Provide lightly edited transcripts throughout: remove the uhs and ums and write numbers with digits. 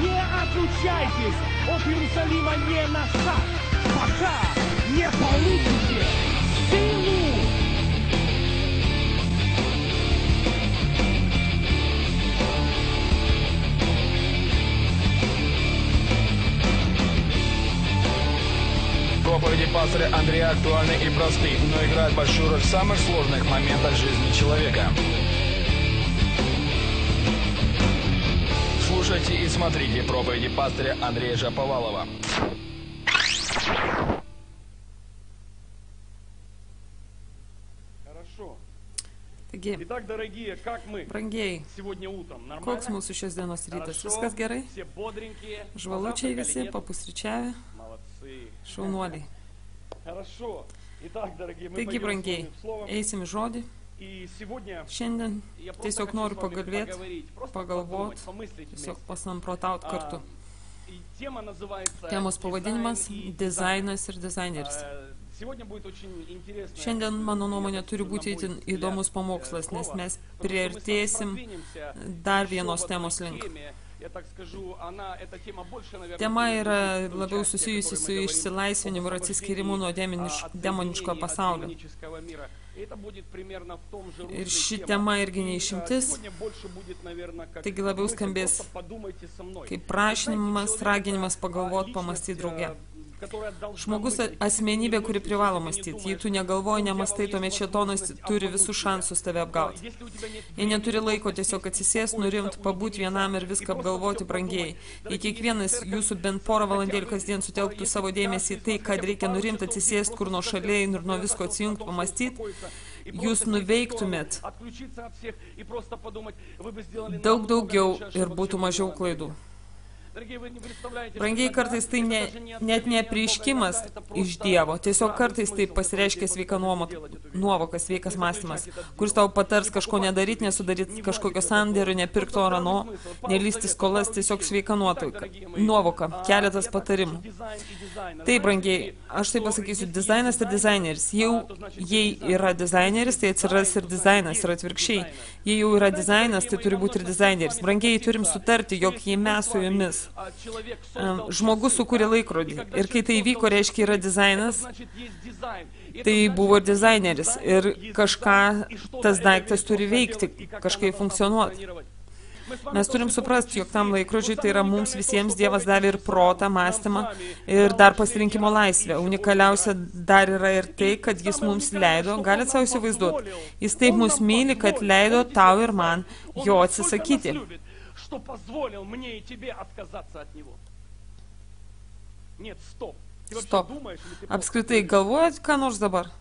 Не отлучайтесь от Иерусалима ни на шаг, пока не получите силу. Проповеди пастыря Андрея актуальны и просты, но играют большую роль в самых сложных моментах жизни человека. Слушайте и смотрите проповеди пастыря Андрея Шаповалова. Хорошо. Taigi, Итак, дорогие, как мы brangieji, сегодня утром? Нормально? koks mūsų šios dienos rytas? Хорошо. Viskas gerai? Все бодренькие. Žvalučiai Позавтракали, visi, нет? papusryčiavę, Молодцы. šaunuoliai. Хорошо. Итак, дорогие, мы Taigi, пойдем brangieji, с Словом. eisim į žodį. И сегодня Šiandien я просто tiesiog хочу noriu с вами pagalbėti, поговорить, просто pagalvot, подумать, помыслить tiesiog вместе. pasamprotauti kartu. И тема называется Temos pavadinimas «Дизайн и – dizainas ir dizaineris. Сегодня будет очень интересно. Šiandien, mano nuomonė, turi būti itin įdomus pamokslas, nes mes priartėsim dar vienos temos link. Tema yra labiau susijusi su išsilaisvinimu ir atsiskirimu nuo demoniško pasaulio. Ir ši tema irgi neišimtis, taigi labiau skambės kaip prašymas, raginimas pagalvoti, pamastyti drauge. Žmogus asmenybė, kuri privalo mąstyti. Jei tu negalvoji, nemastai, tuomet šėtonas turi visus šansus tave apgauti. Jei neturi laiko tiesiog atsisės, nurimti, pabūti vienam ir viską apgalvoti, brangieji. Jei kiekvienas jūsų bent porą valandėlių kasdien sutelktų savo dėmesį į tai, kad reikia nurimti, atsisėsti kur nuo šaliai ir nuo visko atsijungti, pamastyti, jūs nuveiktumėt daug daugiau ir būtų mažiau klaidų. Brangiai, kartais tai net ne prieškimas iš Dievo, tiesiog kartais tai pasireiškia sveika nuovoka, sveikas mąstymas, kuris tau patars kažko nedaryti, nesudaryti kažkokio sandėrio, nepirkti oro ano, nelysti skolas, tiesiog sveika nuovoka, keletas patarimų. Tai, brangiai, aš tai pasakysiu, dizainas ir dizaineris. Jei yra dizaineris, tai atsiras ir dizainas, ir atvirkščiai. Jei jau yra dizainas, tai turi būti ir dizaineris. Brangiai, turim sutarti, jog jei mes su jumis žmogus sukūrė laikrodį. Ir kai tai įvyko, reiškia, yra dizainas, tai buvo ir dizaineris. Ir kažką tas daiktas turi veikti, kažkaip funkcionuoti. Mes turim suprasti, jog tam laikrodžiui tai yra mums visiems Dievas davė ir protą, mąstymą ir dar pasirinkimo laisvę. Unikaliausia dar yra ir tai, kad jis mums leido, galite savo įsivaizduoti, jis taip mus myli, kad leido tau ir man jo atsisakyti. Stop. Apskritai, galvojat, ką nors dabar?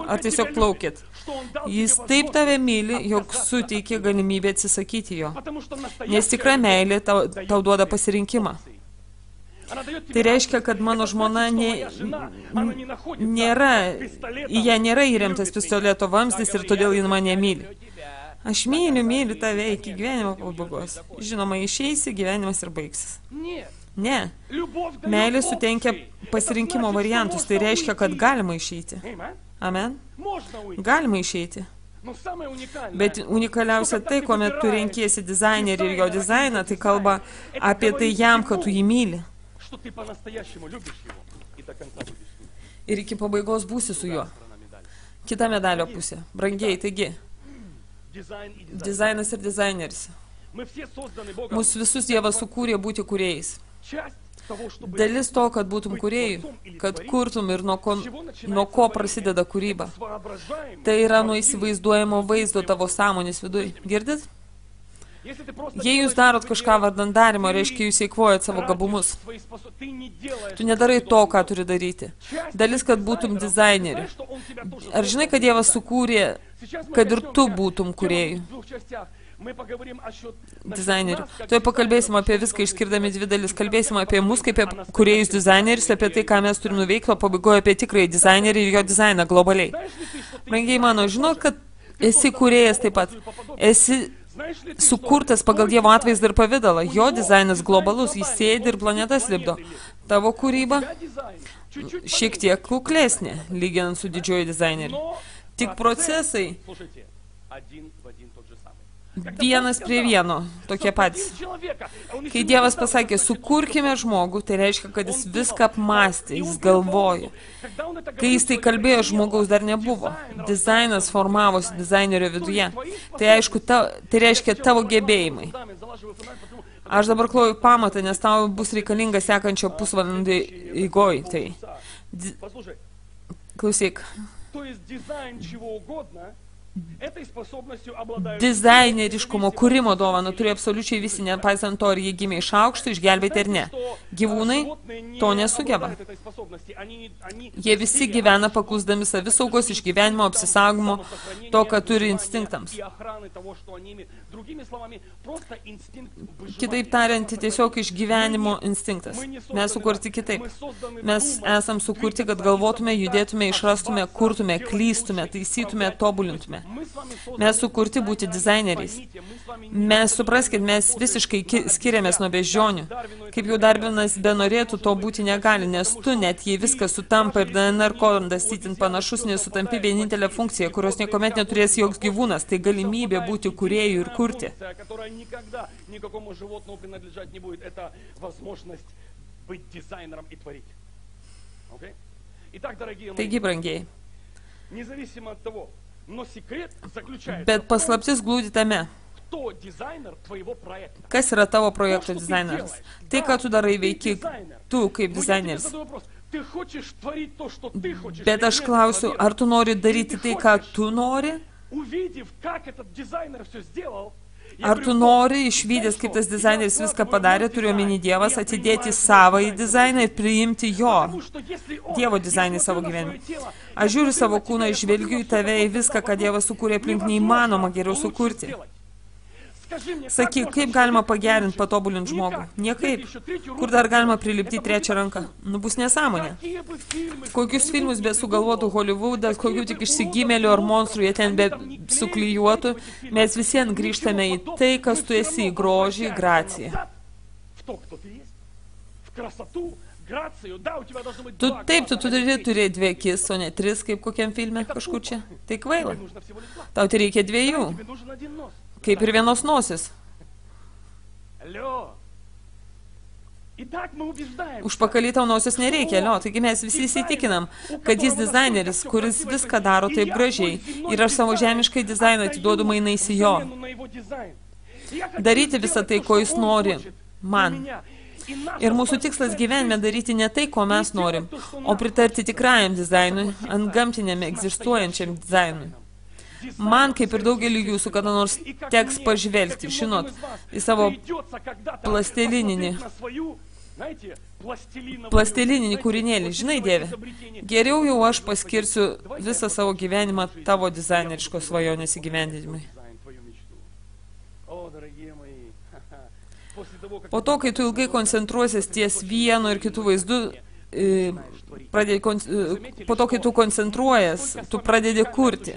Ar tiesiog plaukit? Jis taip tave myli, jog suteikė galimybę atsisakyti jo. Nes tikra meilė tau duoda pasirinkimą. Tai reiškia, kad mano žmona į ją nėra įremtas pistoleto vamzdis ir todėl ji mane myli. Aš myliu tave iki gyvenimo pabaigos. Žinoma, išeisi, gyvenimas ir baigsis. Ne. Meilė sutenkia pasirinkimo variantus. Tai reiškia, kad galima išeiti. Amen. Galima išeiti. Bet unikaliausia tai, kuomet tu renkiesi dizainerį ir jo dizainą, tai kalba apie tai jam, kad tu jį myli. Ir iki pabaigos būsi su juo. Kita medalio pusė. Brangieji, taigi. Dizainas ir dizaineris. Mūsų visus Dievas sukūrė būti kūrėjais. Dalis to, kad būtum kūrėjų, kad kurtum ir nuo ko prasideda kūryba. Tai yra nuo įsivaizduojamo vaizdo tavo sąmonės viduj. Girdit? Jei jūs darot kažką vardan darymo, reiškia, jūs eikvojat savo gabumus. Tu nedarai to, ką turi daryti. Dalis, kad būtum dizaineriu. Ar žinai, kad Dievas sukūrė, kad ir tu būtum kūrėjų? Dizainerių. Tuoj pakalbėsim apie viską, išskirdami dvi dalis. Kalbėsim apie mus kaip apie kūrėjus dizainerius, apie tai, ką mes turim nuveikti, o pabaigoje apie tikrąjį dizainerį ir jo dizainą globaliai. Brangiai mano, žinau, kad esi kūrėjas taip pat. Esi sukurtas pagal Dievo atvaizdą ir pavidalą. Jo dizainas globalus, jis sėdi ir planetas lipdo. Tavo kūryba šiek tiek kuklesnė, lyginant su didžioju dizaineriu. Tik procesai vienas prie vieno, tokie patys. Kai Dievas pasakė, sukurkime žmogų, tai reiškia, kad jis viską apmastė, jis galvojo. Kai jis tai kalbėjo, žmogaus dar nebuvo. Dizainas formavosi dizainerio viduje. Tai aišku, tai reiškia tavo gebėjimai. Aš dabar kloju pamatą, nes tau bus reikalinga sekančio pusvalandį eigoj. Tai. Klausyk. Dizaineriškumo kūrimo dovaną turi absoliučiai visi, nepaisant to, ar jie gimė iš aukšto, išgelbėti ar ne. Gyvūnai to nesugeba. Jie visi gyvena paklusdami savisaugos, išgyvenimo, apsisaugomo, to, ką turi instinktams. Kitaip tariant, tiesiog išgyvenimo instinktas. Mes sukurti kitaip. Mes esam sukurti, kad galvotume, judėtume, išrastume, kurtume, klystume, taisytume, tobulintume. Mes sukurti būti dizaineriais. Mes supraskit, mes visiškai skiriamės nuo beždžionių. Kaip jau Darvinas benorėtų, to būti negali, nes tu net, jei viskas sutampa ir DNR kodas itin panašus, nesutampi vienintelę funkciją, kurios niekuomet neturės joks gyvūnas, tai galimybė būti kūrėjų ir kurti. Taigi, brangiai, bet paslaptis glūdi tame. Kas yra tavo projekto dizaineris? Tai, ką tu darai, veiki tu kaip dizaineris. Bet aš klausiu, ar tu nori daryti tai, ką tu nori? Ar tu nori, išvydęs, kaip tas dizaineris viską padarė, turiu omeny Dievas, atidėti savąjį dizainą ir priimti jo, Dievo dizainą į savo gyvenimą. Aš žiūriu savo kūną, žvelgiu į tave, į viską, ką Dievas sukūrė aplink, neįmanoma geriau sukurti. Sakyk, kaip galima pagerinti, patobulinti žmogų? Niekaip. Kur dar galima prilipti trečią ranką? Nu, bus nesąmonė. Kokius filmus be sugalvotų Hollywoodas, kokių tik išsigimėlių ar monstrų jie ten be suklijuotų, mes visien grįžtame į tai, kas tu esi, į grožį, į graciją. Tu turi 2 akis, o ne 3, kaip kokiam filme kažkur čia. Tai kvaila. Tau tai reikia 2. Kaip ir vienos nosis. Užpakalį tau nosis nereikia, taigi mes visi įsitikinam, kad jis dizaineris, kuris viską daro taip gražiai, ir aš savo žemiškai dizainą atiduodu mainais į jo. Daryti visą tai, ko jis nori, man. Ir mūsų tikslas gyvenime daryti ne tai, ko mes norim, o pritarti tikrajam dizainui, antgamtiniam egzistuojančiam dizainui. Man, kaip ir daugelį jūsų, kada nors teks pažvelgti, žinot, į savo plastelininį kūrinėlį. Žinai, Dieve, geriau jau aš paskirsiu visą savo gyvenimą tavo dizaineriškos svajonės įgyvendinimui. Po to, kai tu ilgai koncentruosies ties vienu ir kitų vaizdų, po to, kai tu koncentruojas, tu pradedi kurti.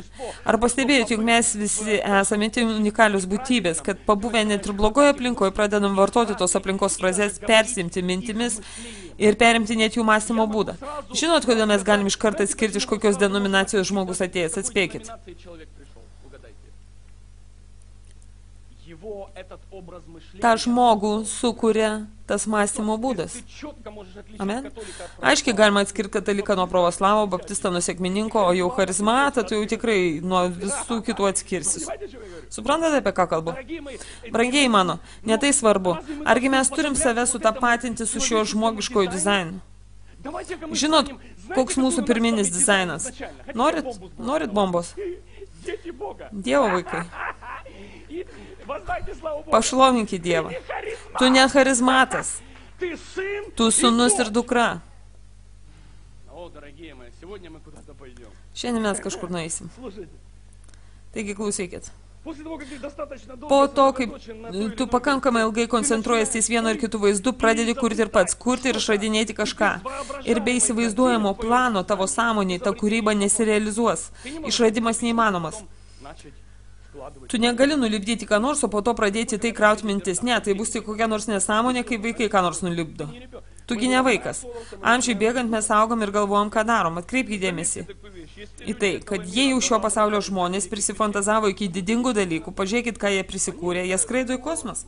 Ar pastebėjote, jog mes visi esame unikalios būtybės, kad pabuvę net ir blogoje aplinkoje pradedam vartoti tos aplinkos frazes, persimti mintimis ir perimti net jų mąstymo būdą. Žinot, kodėl mes galim iš karto atskirti, iš kokios denominacijos žmogus atėjęs? Atspėkit. tą žmogų sukuria tas mąstymo būdas. Amen. Aiškiai galima atskirti kataliką nuo pravoslavo, baptistą nuo sekmininko, o jau charizmatą tu jau tikrai nuo visų kitų atskirsi. Suprantate, apie ką kalbu? Brangieji mano, ne tai svarbu. Argi mes turim save sutapatinti su šiuo žmogiškoju dizainu? Žinot, koks mūsų pirminis dizainas? Norit bombos? Dievo vaikai. Pašlovinkit Dievą. Tu ne charizmatas. Tu sūnus ir dukra. Šiandien mes kažkur nueisim. Taigi klausykit. Po to, kaip tu pakankamai ilgai koncentruojas ties vieno ir kitų vaizdų, pradedi kurti ir pats, kurti ir išradinėti kažką. Ir be įsivaizduojamo plano tavo sąmonėje ta kūryba nesirealizuos. Išradimas neįmanomas. Tu negali nulipdyti ką nors, o po to pradėti tai krauti mintis. Ne, tai bus tik kokia nors nesąmonė, kai vaikai ką nors nulipdo. Tugi ne vaikas. Amžiui bėgant mes augam ir galvojam, ką darom. Atkreipkite dėmesį. į tai, kad jie jau šio pasaulio žmonės prisifantazavo iki didingų dalykų, pažiūrėkit, ką jie prisikūrė, jie skraido į kosmosą.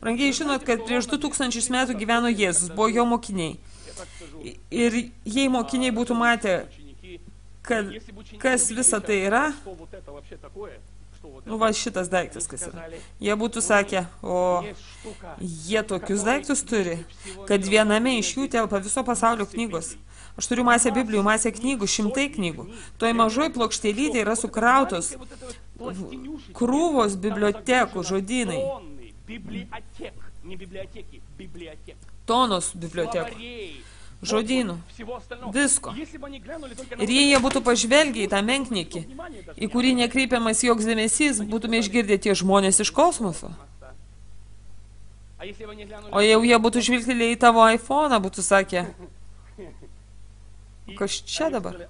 Brangiai, žinot, kad prieš 2000 metų gyveno Jėzus, buvo jo mokiniai. Ir jei mokiniai būtų matę, kad kas visa tai yra, nu va šitas daiktas kas yra, jie būtų sakę, o jie tokius daiktus turi, kad viename iš jų telpa viso pasaulio knygos. Aš turiu masę Biblijų, masę knygų, 100 knygų. Toj mažoj plokštelytė yra sukrautos krūvos bibliotekų žodynai. Tonos bibliotekų. Žodynų. Visko. Ir jei jie būtų pažvelgę į tą menknikį, į kurį nekreipiamas joks dėmesys, būtume išgirdę tie žmonės iš kosmoso. O jau jie būtų žvilgtelėję į tavo iPhone'ą, būtų sakę, kas čia dabar?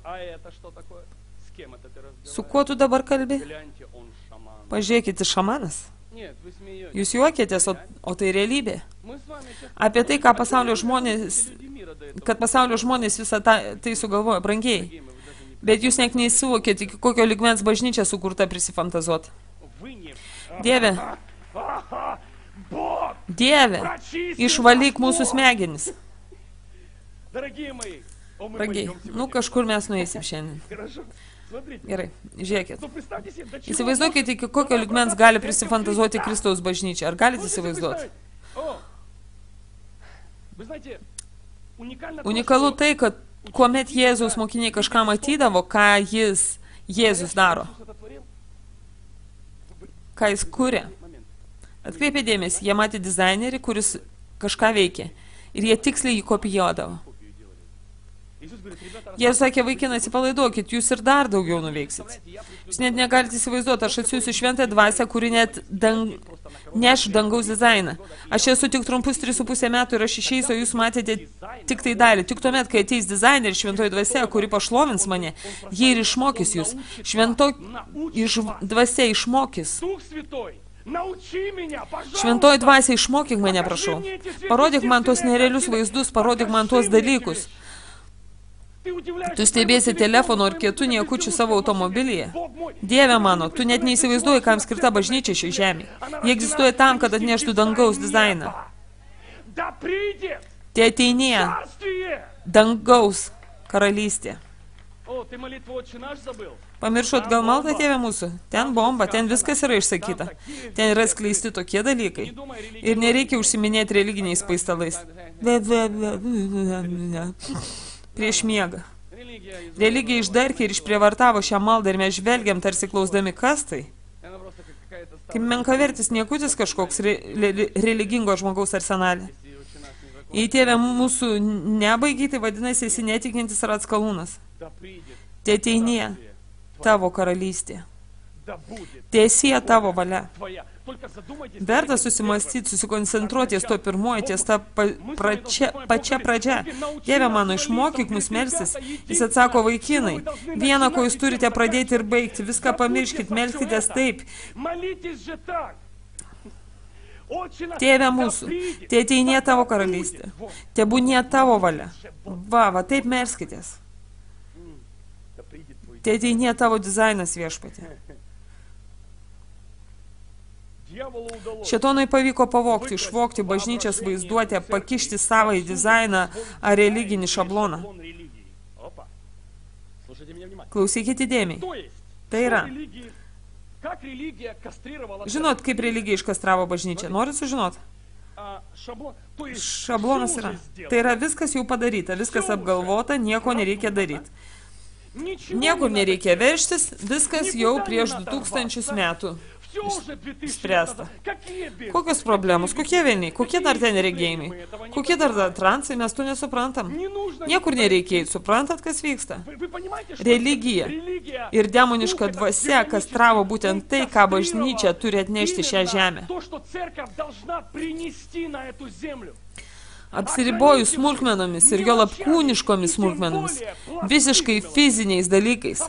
Su kuo tu dabar kalbi? Pažiūrėkite, šamanas. Jūs juokėtės, o tai realybė. Apie tai, ką pasaulio žmonės, kad pasaulio žmonės visą tai sugalvoja, brangiai. Bet jūs nek neįsivokėte, iki kokio lygmens bažnyčia sukurta prisifantazuot. Dieve, Dieve, išvalyk mūsų smegenis. Brangiai, nu kažkur mes nueisim šiandien. Gerai, žiūrėkit. Įsivaizduokite, iki kokio lygmens gali prisifantazuoti Kristaus bažnyčia. Ar galite įsivaizduoti? Unikalu tai, kad kuomet Jėzaus mokiniai kažką matydavo, ką Jėzus daro, ką jis kuria. Atkreipė dėmesį, jie matė dizainerį, kuris kažką veikė. Ir jie tiksliai jį kopijuodavo. Jie sakė, vaikinai, atsipalaiduokit, jūs ir dar daugiau nuveiksit. Jūs net negalite įsivaizduoti, aš atsiųsiu šventąją dvasią, kuri net neš dangaus dizainą. Aš esu tik trumpus 3,5 metų ir aš išeisiu, o jūs matėte tik tai dalį. Tik tuomet, kai ateis dizaineris šventoji dvasia, kuri pašlovins mane, jie ir išmokys jūs. Šventoji dvasia išmokys. Šventoji dvasia išmokyk mane, prašau. Parodyk man tuos nerealius vaizdus, parodyk man tuos dalykus. Tu stebėsi telefono ar kietų niekučių savo automobilyje. Dieve mano, tu net neįsivaizduoji, kam skirta bažnyčia šiai žemė. Jie egzistuoja tam, kad atneštų dangaus dizainą. Tai ateinėja dangaus karalystė. Pamiršot gal maldą, Tėve mūsų? Ten bomba, ten viskas yra išsakyta. Ten yra skleisti tokie dalykai. Ir nereikia užsiminėti religiniais paistalais. Prieš miegą. Religija išdarkė ir išprievartavo šią maldą ir mes žvelgiam tarsi klausdami, kas tai? Kaip menkavertis niekutis kažkoks religingo žmogaus arsenalė. Jei Tėve mūsų nebaigi, tai vadinasi, esi netikintis ar atskalūnas. Te ateinie tavo karalystė. Tiesie tavo valia. Verta susimastyti, susikoncentruoti ties to pirmoji, ties ta pačia pradžia. Dieve mano, išmokyk mus melstis. Jis atsako, vaikinai, vieną, ko jūs turite pradėti ir baigti, viską pamirškit, melskitės taip. Tėve mūsų, te ateinie tavo karalystė, tebūnie tavo valia. Va, taip melskitės. Te ateinie tavo dizainas, viešpatie. Šėtonui pavyko pavogti, išvogti bažnyčios vaizduotę, pakišti savąjį dizainą ar religinį šabloną. Klausykite dėmiai. Tai yra. Žinot, kaip religija iškastravo bažnyčią? Norit sužinot? Šablonas yra. Tai yra viskas jau padaryta, viskas apgalvota, nieko nereikia daryti. Niekur nereikia verštis, viskas jau prieš 2000 metų. Spręsta. Kokios problemos, kokie vieniai, kokie dar ten regėjimai, kokie dar transai, mes to nesuprantam. Niekur nereikia, suprantat, kas vyksta. Religija ir demoniška dvasia kastravo būtent tai, ką bažnyčia turi atnešti šią žemę. Apsiribojus smulkmenomis ir jo kūniškomis smulkmenomis, visiškai fiziniais dalykais.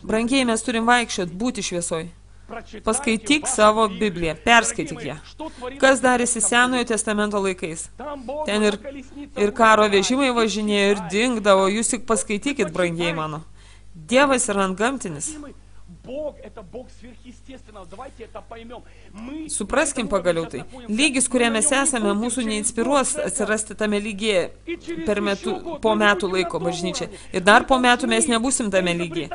Brangiai, mes turim vaikščiot, būti šviesoj. Paskaityk savo Bibliją, perskaityk ją. Kas darėsi Senojo testamento laikais? Ten ir karo vežimai važinėjo ir dingdavo, jūs tik paskaitykit, brangiai mano. Dievas yra antgamtinis. Supraskim pagaliau tai. Lygis, kurie mes esame, mūsų neinspiruos atsirasti tame lygyje po metų laiko bažnyčia. Ir dar po metų mes nebūsim tame lygyje.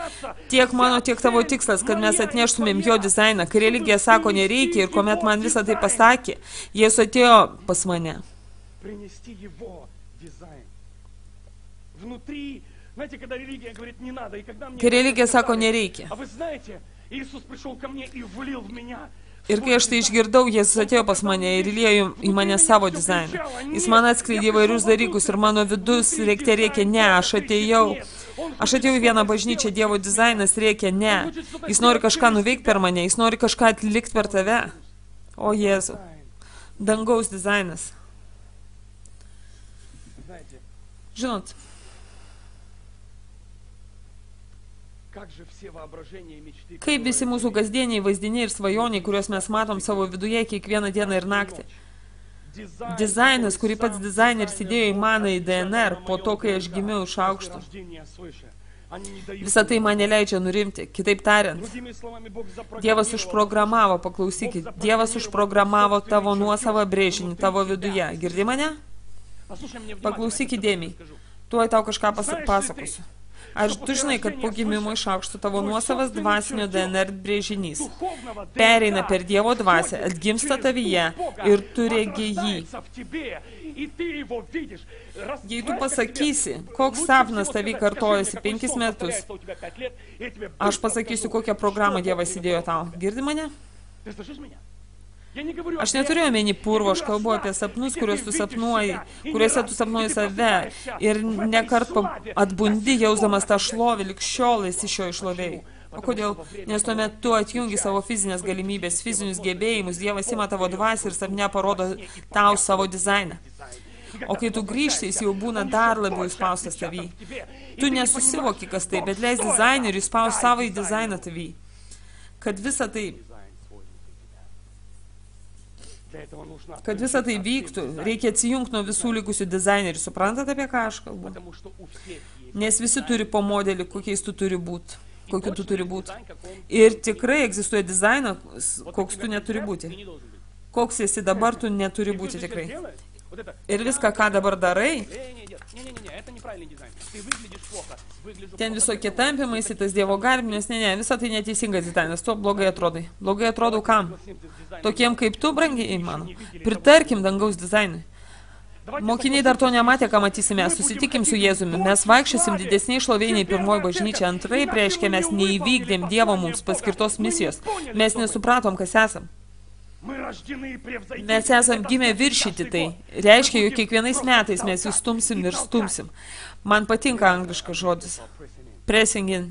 Tiek mano, tiek tavo tikslas, kad mes atneštumėm jo dizainą. Kai religija sako nereikia ir kuomet man visą tai pasakė, Jėzus atėjo pas mane. Kai religija sako nereikia. Ir kai aš tai išgirdau, Jėzus atėjo pas mane ir įliejo į mane savo dizainą. Jis man atskleidė įvairius dalykus ir mano vidus rėkė, ne, aš atėjau į vieną bažnyčią, Dievo dizainas rėkė, ne. Jis nori kažką nuveikti per mane, jis nori kažką atlikti per tave. O Jėzau, dangaus dizainas. Žinot, kaip visi mūsų kasdieniai vaizdiniai ir svajoniai, kuriuos mes matom savo viduje kiekvieną dieną ir naktį. Dizainas, kurį pats dizaineris įdėjo į mano į DNR po to, kai aš gimiau iš aukšto. Visą tai man neleidžia nurimti. Kitaip tariant, Dievas užprogramavo, paklausykit, Dievas užprogramavo tavo nuosavą brėžinį tavo viduje. Girdi mane? Paklausykit dėmiai. Tuoj tau kažką pasakosiu. Ar tu žinai, kad po gimimo iš aukšto tavo nuosavas dvasinio DNR brėžinys pereina per Dievo dvasią, atgimsta tavyje ir tu regi jį. Jei tu pasakysi, koks sapnas tavy kartojasi 5 metus, aš pasakysiu, kokią programą Dievas įdėjo tau. Girdi mane? Aš neturiu omeny purvo, aš kalbu apie sapnus, kuriuose tu sapnuoji save ir nekart atbundi, jausdamas tą šlovę, lik šiol esi šio išlovėjai. O kodėl? Nes tuomet tu atjungi savo fizinės galimybės, fizinius gebėjimus, Dievas ima tavo dvasį ir sapne parodo tau savo dizainą. O kai tu grįžti, jis jau būna dar labiau įspaustas tavy. Tu nesusivoki, kas tai, bet leis dizaineriui įspaus savo į dizainą tavy. Kad visa tai vyktų, reikia atsijungti nuo visų likusių dizainerių. Suprantate, apie ką aš kalbu? Nes visi turi po modelį, kokiu tu turi būti. Ir tikrai egzistuoja dizainas, koks tu neturi būti. Koks esi dabar, tu neturi būti tikrai. Ir viską, ką dabar darai, ten visokie tampimai, tas Dievo garbinės, visą tai neteisingas dizainas, tu blogai atrodai. Blogai atrodau kam? Tokiem kaip tu, brangiai mano. Pritarkim dangaus dizainui. Mokiniai dar to nematė, ką matysime. Susitikim su Jėzumi. Mes vaikščiosim didesniai šlovėjai pirmoji bažnyčia. Antraip reiškia, mes neįvykdėm Dievo mums paskirtos misijos. Mes nesupratom, kas esam. Mes esam gimę viršyti tai. Reiškia, jog kiekvienais metais mes vis stumsim ir stumsim. Man patinka angliškas žodis. Pressing in.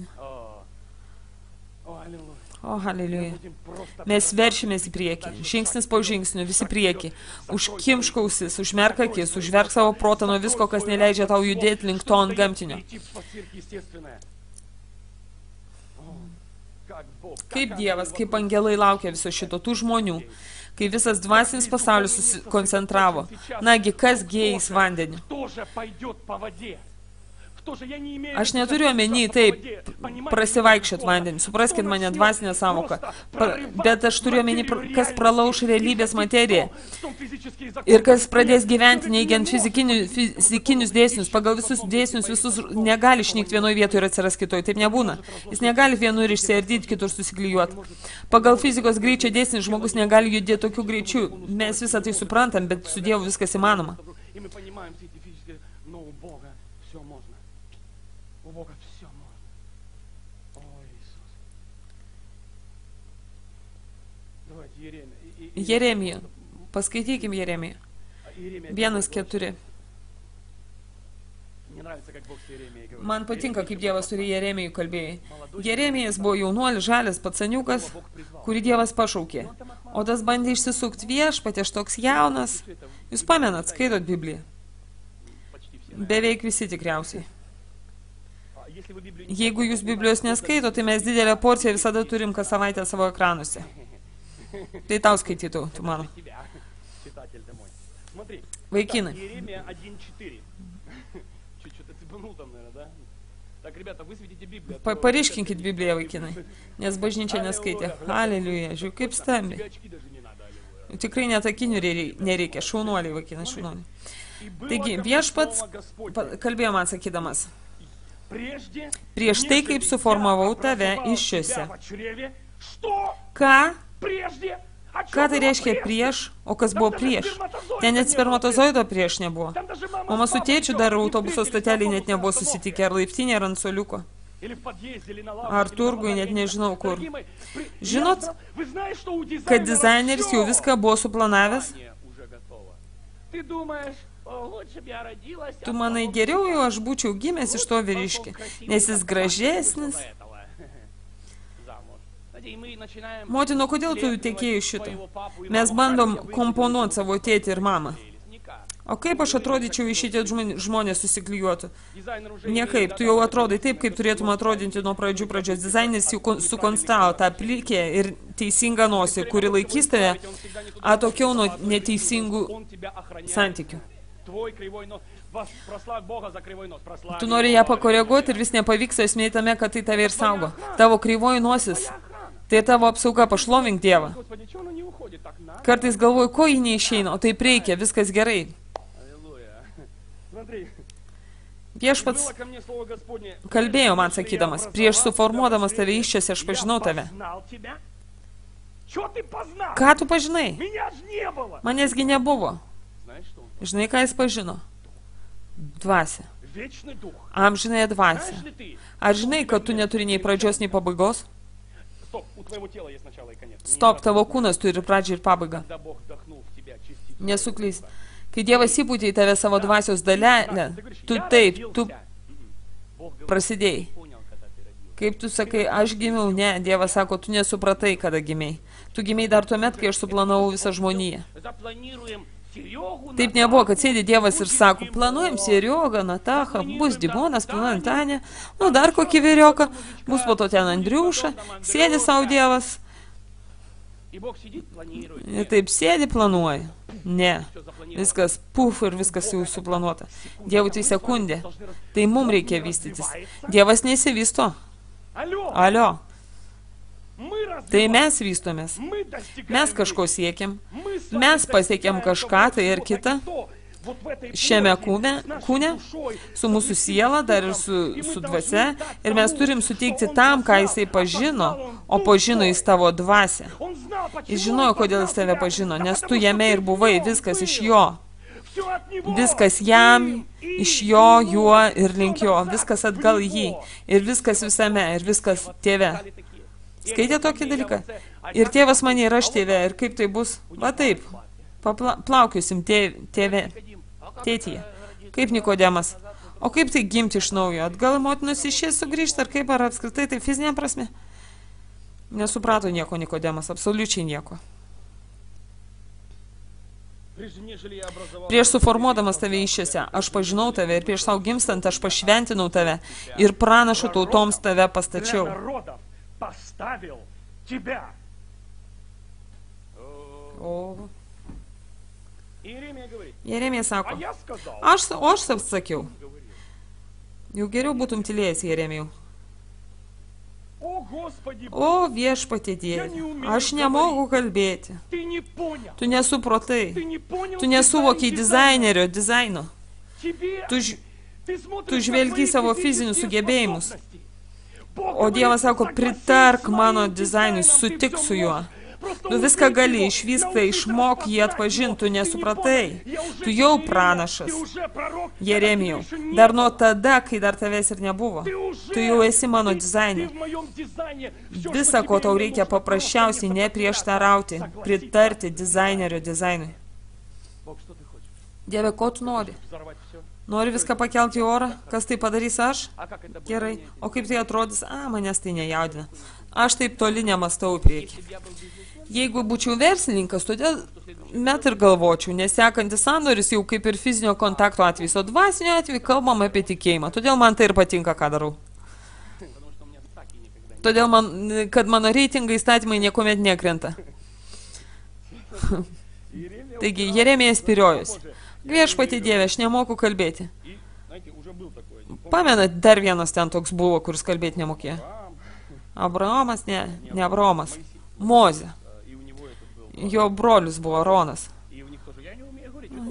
O, halleluja. Mes veršimės į priekį. Žingsnis po žingsnių, visi priekį. Užkimšk ausis, užmerk akis, užverk savo protą nuo visko, kas neleidžia tau judėti link to antgamtinio. Kaip Dievas, kaip angelai laukia viso šito, tų žmonių, kai visas dvasinis pasaulis susikoncentravo. Nagi, kas gėjais vandenį? Aš neturiu omeny taip, prasivaikščiot vandenį, supraskit mane dvasinę savoką, bet aš turiu omeny, kas pralauš realybės materiją ir kas pradės gyventi neigiant fizikinius dėsnius, pagal visus dėsnius, visus negali išnykti vienoje vietoje ir atsiras kitoje, taip nebūna. Jis negali vienur išsiardyti, kitur susiklijuoti. Pagal fizikos greičio dėsnį žmogus negali judėti tokiu greičiu. Mes visą tai suprantam, bet su Dievu viskas įmanoma. Jeremija. Paskaitykim Jeremiją. 1:4. Man patinka, kaip Dievas turi Jeremijų kalbėjai. Jeremijas buvo jaunuolis, žalias pacaniukas, kurį Dievas pašaukė. O tas bandė išsisukti viešpatie, aš toks jaunas. Jūs pamenat, skaitot Bibliją. Beveik visi tikriausiai. если вы Библию не Jeigu jūs Biblijos neskaito, tai mes didelę porciją visada turim kas savaitę savo ekranuose. Tai tau skaitytų, tu mano. тебя, читатель-то мой. Смотри. Vaikinai. Так, Иеремия 1:4. Чуть-чуть отцепанул там, наверное, да? Так, ребята, высветите Библию. Paryškinkit Bibliją, vaikinai. Nes bažnyčia neskaitė. Aleliuja, žiūrėk, kaip stambi. Тебе очки даже не надо, аллилуйя. Tikrai net akinių nereikia. Šaunuoliai, vaikinai, šaunuoliai. И было Taigi, ко мне viešpats слово Господне. kalbėjo man sakydamas, Прежде, prieš tai, kaip нежели suformavau я tave образовал įsčiose. тебя в чреве, что Ką? прежде? О чем Ką tai было reiškia прежде? prieš, o kas buvo prieš? Ten net spermatozoido prieš nebuvo. Там даже мама Mama с su папой tėčiu еще dar не autobuso встретились stotelį на net nebuvo автобусной susitikę, ar laiptinė, ar ant suoliuko. Или в подъезде, или на лавке, Ar или на turgui, net вокзале. nežinau kur. Дорогие мои, Žinot, вы знаете, что у kad дизайнера dizaineris jau всё viską buvo suplanavęs? заранее уже готово. Ты думаешь, «О, лучше бы я родилась, Tu а manai, потом geriau jau aš būčiau gimęs iš to vyriškį, nes jis gražesnis. Motina, kodėl tu tekėjai šito? Mes bandom komponuoti savo tėtį ir mamą. O kaip aš atrodyčiau, iš šitie žmonės susiklijuotų? Niekaip, tu jau atrodai taip, kaip turėtum atrodinti nuo pradžios. Dizaineris jau sukonstravo tą plikę ir teisingą nosį, kuri laikys tave atokiau nuo neteisingų santykių. Tu nori ją pakoreguoti ir vis nepavyks, esmė tame, kad tai tave ir saugo. Tavo kreivoji nosis, tai tavo apsauga, pašlovink Dievą. Kartais galvoju, ko jį neišeina, o taip reikia, viskas gerai. Viešpats kalbėjo man sakydamas, prieš suformuodamas tave iščiose aš pažinau tave. Ką tu pažinai? Manęsgi nebuvo. Žinai, ką jis pažino? Dvasia. Amžinąją dvasią. Ar žinai, kad tu neturi nei pradžios, nei pabaigos? Stop, tavo kūnas turi pradžią ir pabaigą. Nesuklys. Kai Dievas įpūtė į tave savo dvasios dalelę, tu taip, tu prasidėjai. Kaip tu sakai, aš gimiau, ne, Dievas sako, tu nesupratai, kada gimiai. Tu gimiai dar tuomet, kai aš suplanavau visą žmoniją. Taip nebuvo, kad sėdi Dievas ir sako, planuojam Serjogą, Natachą, bus Dimonas, planuojam Tanę, nu dar kokį vyrioką, bus po to ten Andriuša, sėdi savo Dievas. Ir taip sėdi, planuoja. Ne, viskas puf ir viskas jau suplanuota. Dievui tai sekundė. Tai mums reikia vystytis. Dievas nesivysto. Alio. Tai mes vystomės. Mes kažko siekiam. Mes pasiekėm kažką, tai ir kitą. Šiame kūne, su mūsų siela, dar ir su dvasia. Ir mes turim suteikti tam, ką jisai pažino, o pažino jis tavo dvasią. Jis žinojo, kodėl jis tave pažino, nes tu jame ir buvai, viskas iš jo. Viskas jam, iš jo, juo ir link jo. Viskas atgal jį. Ir viskas visame, ir viskas tėve. Skaitė tokį dalyką? Ir tėvas mane ir aš tėve. Ir kaip tai bus? Va taip. Plaukiusim tėtyje. Kaip Nikodemas. O kaip tai gimti iš naujo? Atgal motinos išės sugrįžti, ar kaip, ar apskritai, tai fizinė prasme? Nesuprato nieko Nikodemas, absoliučiai nieko. Prieš suformuodamas tave išėse, aš pažinau tave ir prieš savo gimstant aš pašventinau tave ir pranašų tautoms tave pastačiau. O Jeremija sako, aš sakiau, jau geriau būtum tylėjęs, Jeremijau. O viešpatie Dieve, aš nemoku kalbėti. Tu nesupratai, tu nesuvokiai dizainerio dizaino. Tu žvelgi savo fizinius sugebėjimus. O Dievas sako, pritark mano dizainui, sutik su juo. Tu viską gali, išvysk tai, išmok jį atpažinti, tu nesupratai. Tu jau pranašas, Jeremijau, dar nuo tada, kai dar tavęs ir nebuvo. Tu jau esi mano dizaine. Visa, ko tau reikia, paprasčiausiai neprieštarauti, pritarti dizainerio dizainui. Dieve, ko tu nori? Nori viską pakelti į orą? Kas tai padarys aš? Gerai. O kaip tai atrodys? Manęs tai nejaudina. Aš taip toli nemastau į priekį. Jeigu būčiau verslininkas, todėl met ir galvočiau, nes sekantis sandoris jau kaip ir fizinio kontakto atvejs, o dvasinio atveju kalbam apie tikėjimą. Todėl man tai ir patinka, ką darau. Todėl, kad mano reitingai įstatymai niekuomet nekrenta. Taigi, Jeremijas Piriojus. Viešpatie Dieve, aš nemoku kalbėti. Pamenat, dar vienas ten toks buvo, kuris kalbėti nemokėjo. Abraomas, ne Abraomas. Mozė. Jo brolius buvo Ronas.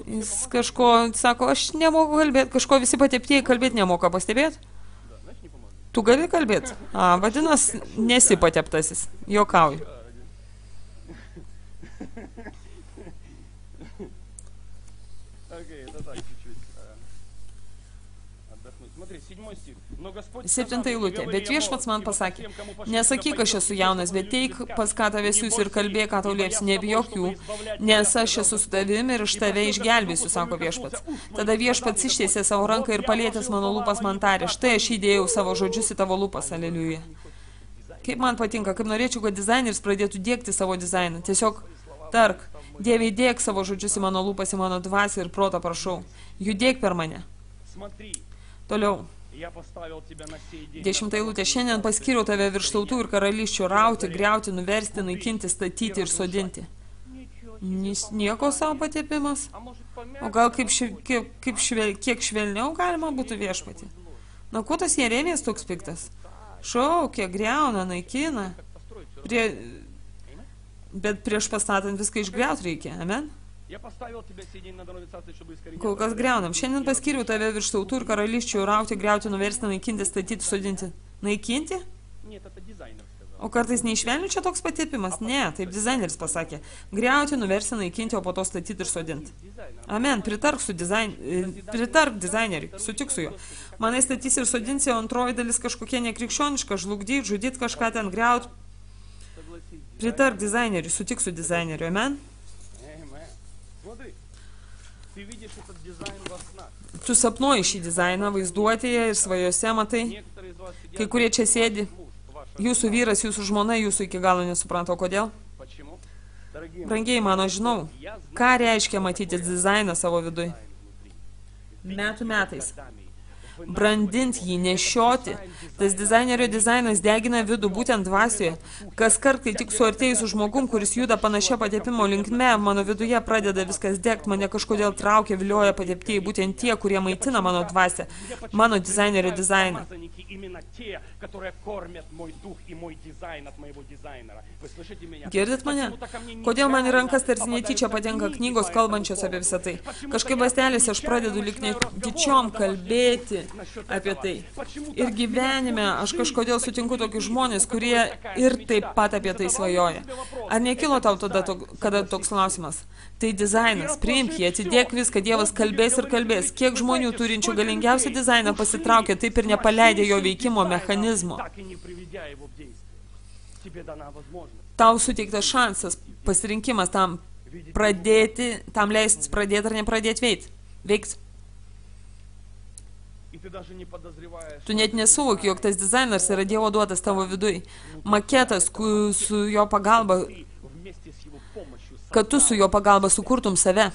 Jis kažko, sako, aš nemoku kalbėti, kažko visi pateptieji kalbėti nemoka, pastebėt? Tu gali kalbėti? Vadinas, nesi pateptasis. Juokauju. Septinta eilutė. Bet viešpats man pasakė, nesakyk, aš esu jaunas, bet teik pas ką tave siūs ir kalbėk, ką tau lieps, nebijok jų, nes aš esu su tavimi ir iš tave išgelbėsiu, sako viešpats. Tada viešpats ištiesė savo ranką ir palėtęs mano lūpas man tarė, štai aš įdėjau savo žodžius į tavo lūpas, aleliuja. Kaip man patinka, kaip norėčiau, kad dizaineris pradėtų dėkti savo dizainą. Tiesiog tark, Dieve, įdėk savo žodžius į mano lūpas, į mano dvasią ir protą, prašau. Judėk per mane. Toliau. 10 eilutė. Šiandien paskyriau tave virš tautų ir karalysčių rauti, griauti, nuversti, naikinti, statyti ir sodinti. Nieko savo patepimas? O gal kiek švelniau galima būtų viešpatį? Na, kuo tas Jeremijas toks piktas? Šaukia, griauna, naikina. Bet prieš pastatant viską išgriaut reikia. Amen? Kol kas griaunam. Šiandien paskyriau tave virš tautų ir karalysčių rauti, griauti, nuversti, naikinti, statyti, sodinti. Naikinti? O kartais neišvelniu čia toks patepimas? Ne, taip dizaineris pasakė. Griauti, nuversti, naikinti, o po to statyti ir sodinti. Amen, pritark dizaineriui, sutik su juo. Manai statysi ir sodinsi, o antroji dalis kažkokia nekrikščioniška, žlugdyti, žudyti kažką ten, griauti. Pritark dizaineriui, sutik su dizaineriu. Amen? Tu sapnuoji šį dizainą vaizduotėje ir svajose matai. Kai kurie čia sėdi. Jūsų vyras, jūsų žmona, jūsų iki galo nesupranta. O kodėl? Brangiai mano, žinau, ką reiškia matyti dizainą savo vidui. Metų metais. Brandinti jį, nešioti. Tas dizainerio dizainas degina vidų būtent dvasioje. Kas kart, kai tik suartėjus su žmogum, kuris juda panašia patepimo linkme, mano viduje pradeda viskas degti, mane kažkodėl traukia, vilioja pateptieji, būtent tie, kurie maitina mano dvasią, mano dizainerio dizainą. Girdit mane? Kodėl man į rankas tarsi netyčia patenka knygos kalbančios apie visą tai? Kažkaip vastelėse aš pradedu lyg netyčiom kalbėti apie tai. Ir gyvenime aš kažkodėl sutinku tokius žmonės, kurie ir taip pat apie tai svajoja. Ar nekilo tau tada kada toks klausimas? Tai dizainas, priimk jį, atidėk viską, Dievas kalbės ir kalbės. Kiek žmonių turinčių galingiausią dizainą pasitraukė, taip ir nepaleidė jo veikimo mechanizmo. Tau suteiktas šansas, pasirinkimas tam pradėti, tam leisti pradėti ar nepradėti veikti. Tu net nesuvoki, jog tas dizainas yra Dievo duotas tavo viduj. Maketas, su jo pagalba, kad tu su jo pagalba sukurtum save.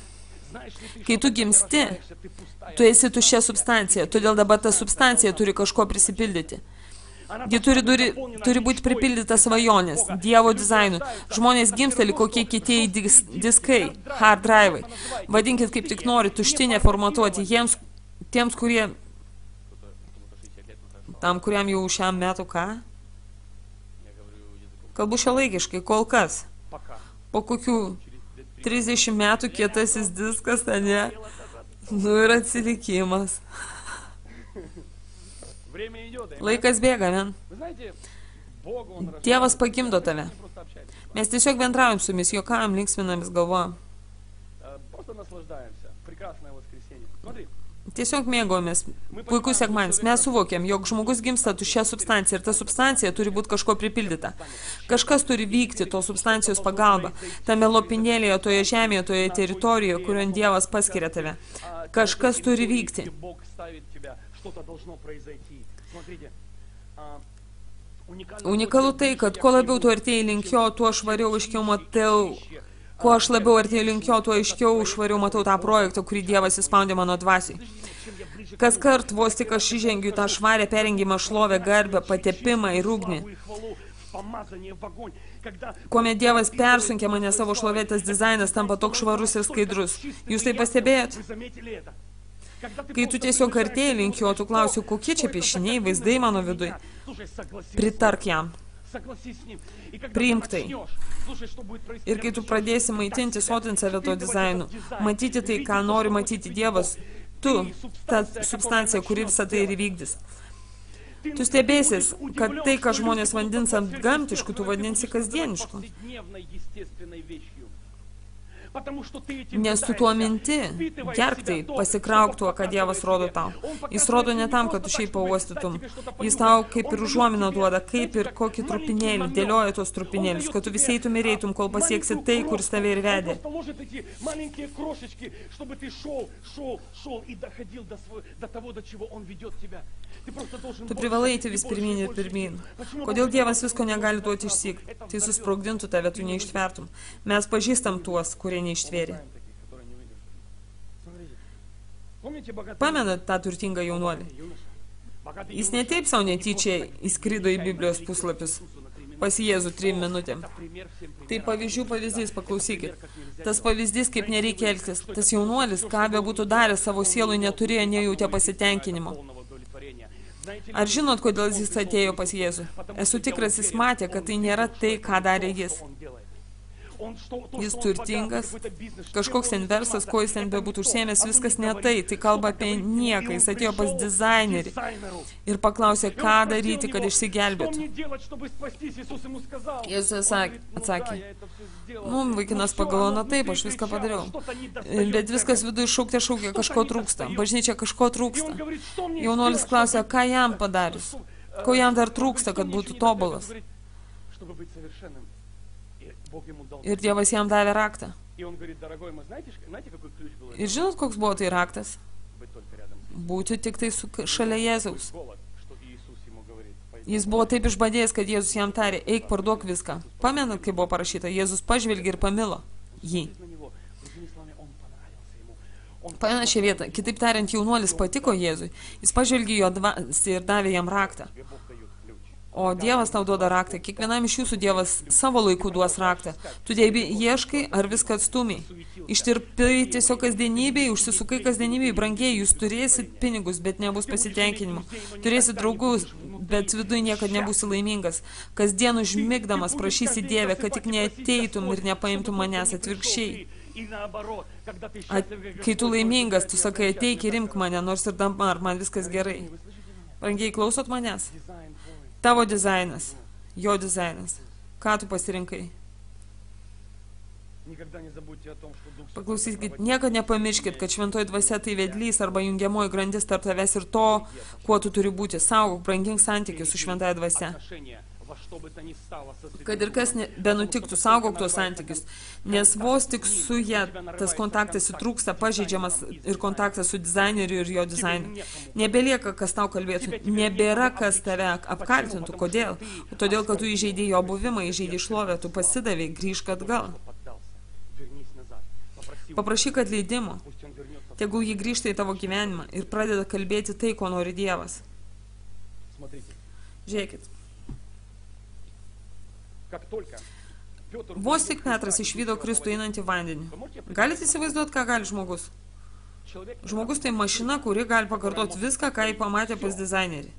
Kai tu gimsti, tu esi tuščia substancija, todėl dabar ta substancija turi kažko prisipildyti. Ji turi būti pripildyta svajonės, Dievo dizainų. Žmonės gimsta lyg kokie kitieji diskai, hard drive'ai. Vadinkit kaip tik nori, tušti neformatuoti. Tiems, kurie... Tam, kuriam jau šiam metu ką? Kalbu šiuolaikiškai, kol kas. Po kokių 30 metų kietasis diskas, ne? Nu ir atsilikimas. Laikas bėga, men. Dievas pagimdo tave. Mes tiesiog bendraujam su jumis, juokaujam, linksminamės, galvojam. Tiesiog mėgojamės. Puikus sekmadienis. Mes suvokiam, jog žmogus gimsta tuščia substancija ir ta substancija turi būti kažko pripildyta. Kažkas turi vykti to substancijos pagalba. Tame lopinėlėje, toje žemėje, toje teritorijoje, kurion Dievas paskiria tave. Kažkas turi vykti. Unikalu tai, kad kuo labiau tu artėjai link jo, tuo švariau aiškiau matau. Kuo aš labiau artėjau link jo, tuo aiškiau švariau matau tą projektą, kurį Dievas įspaudė mano dvasiai. Kas kart vos tik aš įžengiu tą švarę perengimą šlovę, garbę, patepimą ir ugnį. Kuomet Dievas persunkia mane savo šlovėtas dizainas, tampa toks švarus ir skaidrus. Jūs tai pastebėjot? Kai tu tiesiog artėjai link jo, tu klausi, kokie čia piešiniai, vaizdai mano vidui. Pritark jam. Priimk tai. Ir kai tu pradėsi maitinti, sotinti save to dizainu, matyti tai, ką nori matyti Dievas, tu, ta substancija, kuri visą tai ir įvykdys. Tu stebėsis, kad tai, ką žmonės vandins ant gamtiškų, tu vadinsi kasdienišku. Nes tu tuo minti, gerk tai, pasikrauk tuo, ką Dievas rodo tau. Jis rodo ne tam, kad tu šiaip pauostytum. Jis tau kaip ir užuominą duoda, kaip ir kokį trupinėlį, dėlioja tuos trupinėlius, kad tu visi eitum ir eitum, kol pasieksi tai, kuris tave ir vedė. Tu privalai eiti vis pirmyn ir pirmyn. Kodėl Dievas visko negali duoti išsyk? Tai susprogdintų tave, tu neištvertum. Mes pažįstam tuos, kurie neištvėrė. Pamenat tą turtingą jaunuolį? Jis ne taip savo netyčia įskrido į Biblijos puslapius. Pas Jėzų 3 minutėm. Tai pavyzdžių pavyzdys, paklausykit. Tas pavyzdys, kaip nereikia elgtis. Tas jaunuolis, ką be būtų daręs, savo sielui neturėjo, nejautė pasitenkinimo. Ar žinot, kodėl jis atėjo pas Jėzų? Esu tikras, jis matė, kad tai nėra tai, ką darė jis. Jis turtingas, kažkoks ten verslas, ko jis ten bebūtų užsiėmęs, viskas ne tai, tai kalba apie nieką. Jis atėjo pas dizainerį ir paklausė, ką daryti, kad išsigelbėtų. Jėzus atsakė, vaikinas pagalvojo, na taip, aš viską padariau. Bet viskas viduje šaukia, kažko trūksta. Bažnyčia kažko trūksta. Jaunuolis klausė, ką jam padarius? Ko jam dar trūksta, kad būtų tobulas? Ir Dievas jam davė raktą. Ir žinot, koks buvo tai raktas? Būti tik tai šalia Jėzaus. Jis buvo taip išbadėjęs, kad Jėzus jam tarė, eik, parduok viską. Pamenat, kaip buvo parašyta, Jėzus pažvelgė ir pamilo jį. Panašią vietą. Kitaip tariant, jaunuolis patiko Jėzui. Jis pažvelgė jo dvasią ir davė jam raktą. O Dievas tau duoda raktą. Kiekvienam iš jūsų Dievas savo laiku duos raktą. Tu ieškai ar viską atstumiai. Ištirpai tiesiog kasdienybėj, užsisukai kasdienybėj, brangiai, jūs turėsit pinigus, bet nebus pasitenkinimo. Turėsit draugus, bet viduje niekad nebūsi laimingas. Kasdien užmigdamas prašysi Dievę, kad tik neateitum ir nepaimtum manęs, atvirkščiai. Kai tu laimingas, tu sakai, ateik ir imk mane, nors ir dabar man viskas gerai. Brangiai, klausot manęs? Tavo dizainas, jo dizainas. Ką tu pasirinkai? Paklausykit, niekad nepamirškit, kad šventoji dvasia tai vedlys arba jungiamoji grandis tarp tavęs ir to, kuo tu turi būti. Saugok, brangink santykius su šventąja dvasia. Kad ir kas benutiktų, saugok tuos santykius, nes vos tik su ja tas kontaktas įtrūksta, pažeidžiamas ir kontaktas su dizaineriu ir jo dizainu. Nebelieka, kas tau kalbėtų, nebėra, kas tave apkaltintų. Kodėl? Todėl, kad tu įžeidei jo buvimą, įžeidei šlovę, tu pasidavei, grįžk atgal. Paprašyk atleidimo, tegul jį grįžta į tavo gyvenimą ir pradeda kalbėti tai, ko nori Dievas. Žiūrėkit. Vos tik Petras išvydo Kristų einantį vandenį. Galite įsivaizduoti, ką gali žmogus? Žmogus tai mašina, kuri gali pakartoti viską, ką jį pamatė pas dizainerį.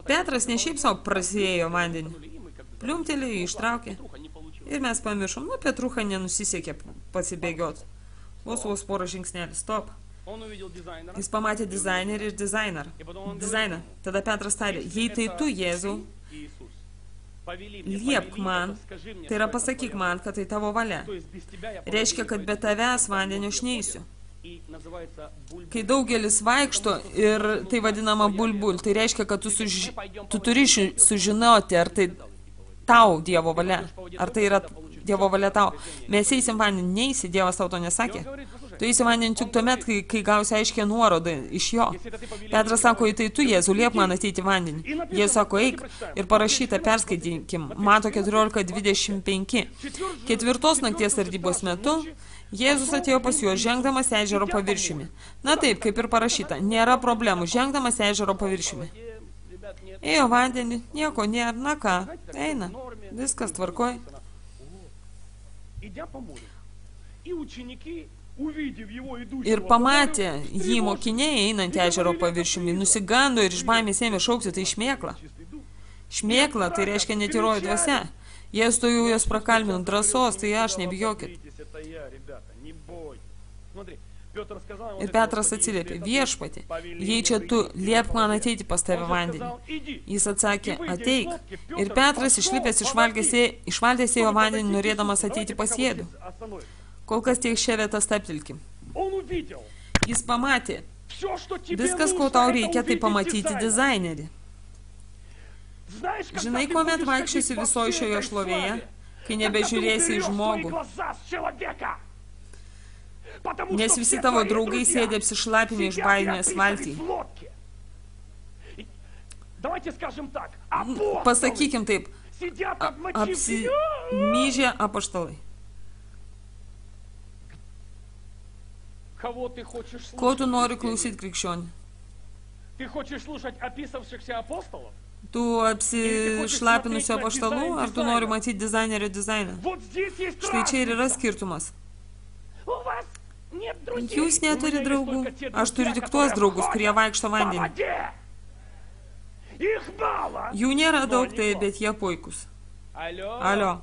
Petras ne šiaip savo prasiėjo vandenį. Pliumtelėjo, ištraukė. Ir mes pamiršom, Petrucha nenusisekė pasibėgioti. Vos porą žingsnelį, stop. Jis pamatė dizainerį ir dizainą. Tada Petras tarė, jei tai tu, Jėzau, liepk man, tai yra pasakyk man, kad tai tavo valia. Reiškia, kad be tavęs vandenio aš neisiu. Kai daugelis vaikšto ir tai vadinama bulbul, tai reiškia, kad tu turi sužinoti, ar tai tau Dievo valia, ar tai yra Dievo valia tau. Mes eisim vandenį, neisi, Dievas tau to nesakė. Tu eisi vandenį tik tuomet, kai gausi aiškę nuorodą iš jo. Petras sako, tai tu, Jėzau, liep man ateiti vandenį. Jėzus sako, eik. Ir parašyta, perskaitykim, Mato 14:25. 4 nakties tardybos metu Jėzus atėjo pas juos, žengdamas ežero paviršiumi. Na taip, kaip ir parašyta, nėra problemų, žengdamas ežero paviršiumi. Ėjo vandenį, nieko nėra, na ką, eina, viskas tvarkoj. Ir pamatė jį mokiniai einant ežero paviršiumi, nusigando ir iš baimės ėmė šaukti, tai šmėkla. Šmėkla, tai reiškia netyroji dvasia. Jėzus to jau jos prakalbino, drąsos, tai aš, nebijokit. Ir Petras atsiliepė, viešpatį, jei čia tu, liepk man ateiti pas tave vandenį. Jis atsakė, ateik. Ir Petras išlipęs išvaldęs ėjo vandenį, norėdamas ateiti pas Jėzų. Kol kas tiek šią vietą staptilkim. Jis pamatė, viskas, ko tau reikia, tai pamatyti dizainerį. Žinai, kuomet vaikščiasi visoje šioje šlovėje, kai nebežiūrėsi į žmogų, nes visi tavo draugai sėdė apsišlapinę iš baimės valtį. Pasakykim taip, apsimyžę apaštalai. Ko tu nori klausyti krikščionį? Tu apsišlapinusių apaštalų, ar tu nori matyti dizainerio dizainą? Štai čia ir yra skirtumas. Jūs neturi draugų. Aš turiu tik tuos draugus, kurie vaikšto vandenį. Jų nėra daug, tai, bet jie puikus. Alio.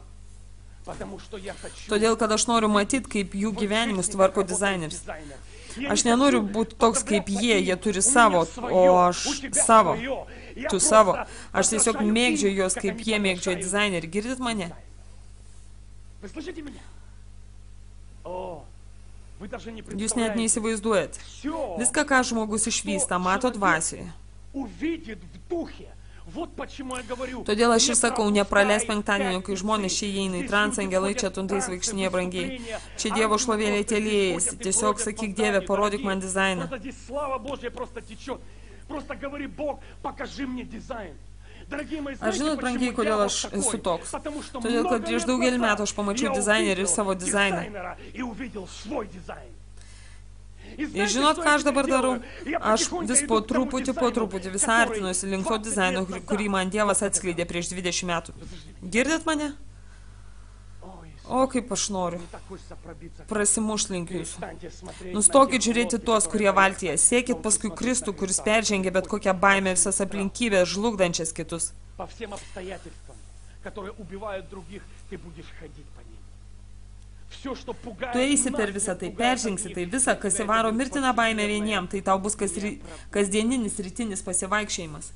Todėl, kad aš noriu matyti, kaip jų gyvenimus tvarko dizaineris. Aš nenoriu būti toks kaip jie turi savo, o aš savo. Tu savo. Aš tiesiog mėgdžiu juos, kaip jie mėgdžioja dizainerį. Girdit mane? Jūs net neįsivaizduojat. Viską, ką žmogus išvysta, mato dvasioje. Todėl aš ir sakau, nepraleis penktadienio, kai žmonės čia įeina į transą, angelai čia tuntais vaikštinėje brangiai. Čia Dievo šlovėlė telėjasi. Tiesiog sakyk, Dieve, parodyk man dizainą. Ar žinot, brangiai, kodėl aš esu toks? Todėl, kad prieš daugelį metų aš pamačiau dizainerį ir savo dizainą. Ir žinot, ką aš dabar darau? Aš vis po truputį vis artinuosi link to dizaino, kurį man Dievas atskleidė prieš 20 metų. Girdit mane? O, kaip aš noriu. Prasimušt link jūsų. Nustokit žiūrėti tuos, kurie valtyje. Siekit paskui Kristų, kuris peržengia bet kokią baimę, visas aplinkybės, žlugdančias kitus. Tu eisi per visą tai, peržengsi tai visą, kas įvaro mirtiną baimę vieniem, tai tau bus kasdieninis rytinis pasivaikščiojimas.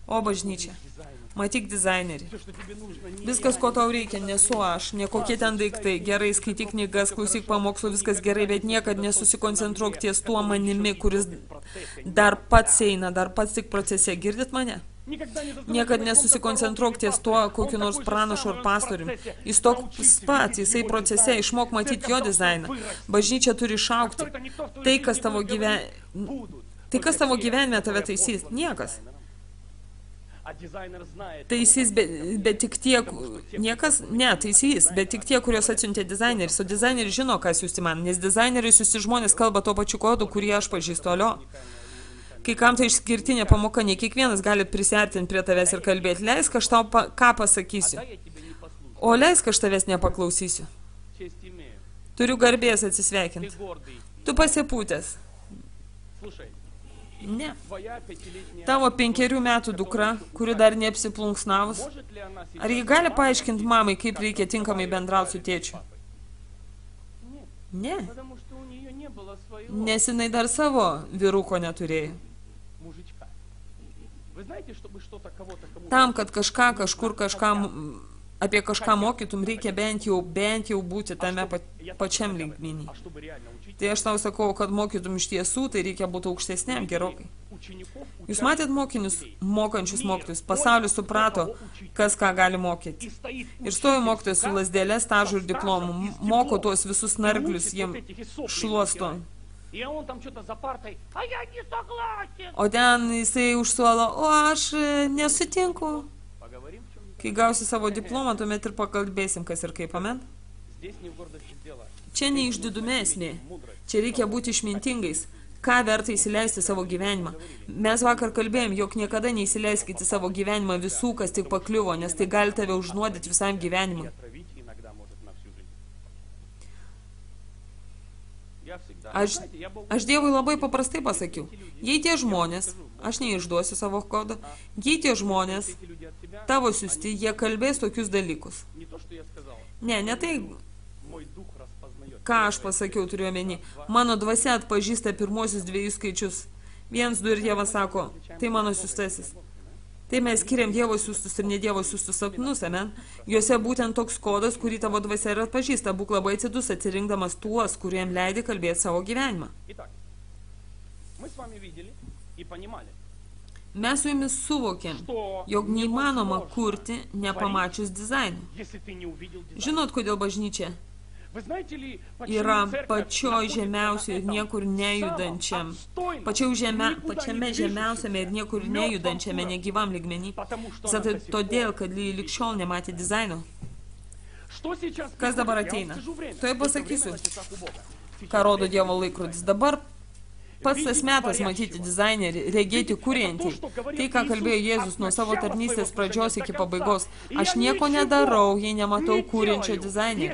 O bažnyčia, matyk dizainerį. Viskas, ko tau reikia, nesu aš, ne kokie ten daiktai, gerai, skaityk knygas, klausyk pamokslų, viskas gerai, bet niekad nesusikoncentruok ties tuo manimi, kuris dar pats eina, dar pats tik procese. Girdit mane? Niekad nesusikoncentruok ties tuo, kokiu nors pranašu ar pastorium. Jis toks pats, jisai procese, išmok matyti jo dizainą. Bažnyčia turi išaugti. Tai, kas tavo gyvenime tave taisys, niekas. Taisys, bet tik tie, niekas, ne, taisys, bet tik tie, kurios atsiuntė dizaineris. O dizaineris žino, ką siūsti man, nes dizaineris siūsti žmonės kalba tuo pačiu kodu, kurį aš pažįstu. Alio. Kai kam tai išskirtinė pamoka, ne kiekvienas gali prisiartinti prie tavęs ir kalbėti. Leisk, aš tau ką pasakysiu. O leisk, aš tavęs nepaklausysiu. Turiu garbės atsisveikinti. Tu pasipūtęs. Ne. Tavo 5 metų dukra, kuri dar neapsiplunksnavus, ar ji gali paaiškinti mamai, kaip reikia tinkamai bendrauti su tėčiu? Ne. Nes jinai dar savo vyruko neturėjo. Tam, kad apie kažką mokytum, reikia bent jau būti tame pačiam lygmenį. Tai aš tau sakau, kad mokytum iš tiesų, tai reikia būti aukštesniam gerokai. Jūs matėt mokinius, mokančius mokytojus. Pasaulis suprato, kas ką gali mokyti. Ir stovi mokytojas su lasdėlė, stažu ir diplomu. Moko tuos visus narglius, jiem šluosto. O ten jisai užsuolo, o aš nesutinku. Kai gausi savo diplomą, tuomet ir pakalbėsim, kas ir kaip, amen? Čia ne išdidume esmė. Čia reikia būti išmintingais. Ką verta įsileisti savo gyvenimą? Mes vakar kalbėjom, jog niekada neįsileiskite savo gyvenimą visų, kas tik pakliuvo, nes tai gali tave užnuodyti visam gyvenimui. Aš Dievui labai paprastai pasakiau. Jei tie žmonės, aš neišduosiu savo kodą, jei tie žmonės, tavo siusti, jie kalbės tokius dalykus. Ne tai, ką aš pasakiau, turiu omeny. Mano dvasia atpažįsta pirmosius 2 skaičius. 1, 2 ir Dievas sako, tai mano siustasis. Tai mes skiriam Dievo siustus ir ne Dievo siustus sapnus, amen. Juose būtent toks kodas, kurį tavo dvasia ir atpažįsta. Būk labai atidus, atsirinkdamas tuos, kuriem leidi kalbėti savo gyvenimą. Mes su jumis suvokėm, jog neįmanoma kurti nepamačius dizaino. Žinot, kodėl bažnyčia yra pačioj žemiausiai ir niekur nejudančiam, pačiame žemiausiame ir niekur nejudančiame negyvam lygmenį. Visą todėl, kad lig šiol nematė dizaino. Kas dabar ateina? Tuoj pasakysiu, ką rodo Dievo laikrodis. Dabar pats tas metas matyti dizainerį, regėti kuriantį. Tai, ką kalbėjo Jėzus nuo savo tarnystės pradžios iki pabaigos. Aš nieko nedarau, jei nematau kuriančio dizainerio.